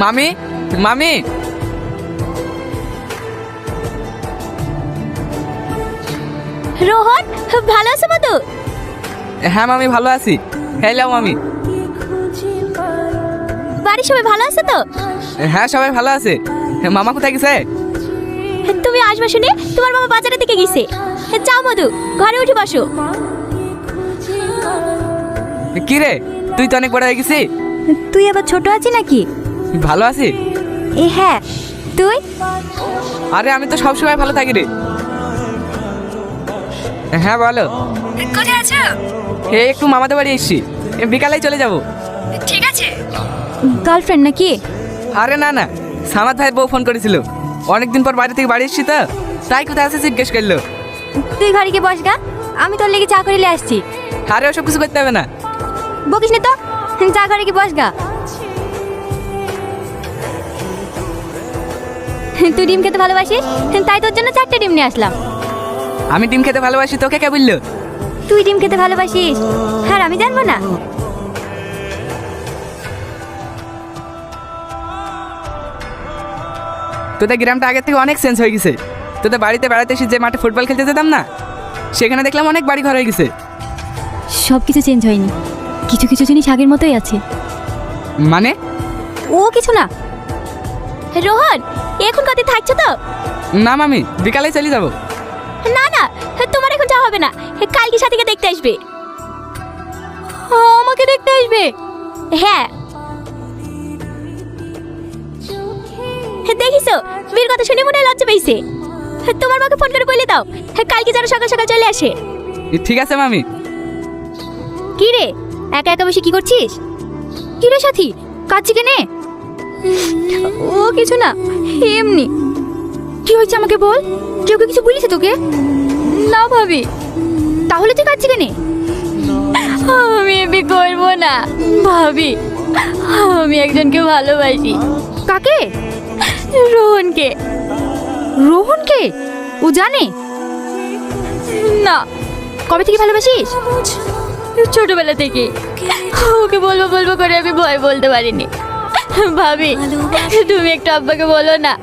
মামি, মামি। রোহন, ভালো আছো মধু? হ্যাঁ মামি, ভালো আছি। হ্যালো মামি। বাড়ির সবাই ভালো আছে তো? হ্যাঁ, সবাই ভালো আছে। মামা কোথায় গেছে? তুমি আসবে শুনে তোমার বাবা বাজারের দিকে গেছে। যাও মধু, ঘরে উঠে বসো। কি রে, তুই তো অনেক বড় হয়ে গেছিস। তুই আবার ছোট আছিস নাকি? ভালো আছি। হ্যাঁ, তুই? আরে আমি তো সবসময় ভালো থাকি রে। হ্যাঁ বলো। কোথায় আছো? একটু মামাদের বাড়ি এসছি, বিকালেই চলে যাব। ঠিক আছে। গার্লফ্রেন্ড নাকি? আরে না না, সামাদ ভাইয়ের বউ ফোন করেছিল। অনেকদিন পর বাইরে থেকে বাড়ি এসছি তো, তাই কোথায় আছে জিজ্ঞেস করলো। তুই ঘরে গিয়ে বস গা, আমি তোর লেগে চা করে নিয়ে আসছি। আরে ওসব কিছু করতে হবে না। বকিস না তো, চা ঘরে গিয়ে বস গা। তুই ডিম খেতে ভালোবাসিস, তাই তোর জন্য 4টে ডিম নিয়ে আসলাম। আমি ডিম খেতে ভালোবাসি, তোকে কে বললো? তুই ডিম খেতে ভালোবাসিস, হ্যাঁ আমি জানবো না? তোদের গ্রামটা আগের থেকে অনেক চেঞ্জ হয়ে গেছে। তোদের বাড়িতে বেড়াতে এসে যে মাঠে ফুটবল খেলতে যেতাম না, সেখানে দেখলাম অনেক বাড়ি ঘর হয়ে গেছে। সব কিছু চেঞ্জ হয়নি, কিছু কিছু জিনিস আগের মতোই আছে। মানে? ও কিছু না। রোহন, এখন কত থাকছো তো? না মামি, বিকালে চলে যাব। না না, তোমার এখন যাওয়া হবে না, কালকে সাথীকে দেখতে আসবে। আমাকে দেখতে আসবে? হ্যাঁ। দেখিস, বীর কথা শুনে মনে হয় লজ্জা পেয়েছে। তোমার মাকে ফোন করে বলে দাও কালকে যেন সকাল সকাল চলে আসে। ঠিক আছে মামি। কি রে, একা একা বসে কি করছিস? কি রে সাথী, কাচ্চি কেনে? ও কিছু না, এমনি। কি হয়েছে আমাকে বল, কেউ কিছু বলেছে তোকে? না ভাবি। তাহলে তুই কাচ্চি কেনে? আমি এমনি করবো না ভাবি, আমি একজনকে ভালোবাসি। কাকে? রোহনকে। রোহনকে? ও জানে না। কবে থেকে ভালোবাসিস? ছোটবেলা থেকে। ওকে বলবো বলবো করে আমি ভয় বলতে পারিনি। ভাবি, তুমি একটু আব্বাকে বলো না,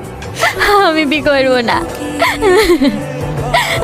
আমি বিয়ে করবো না।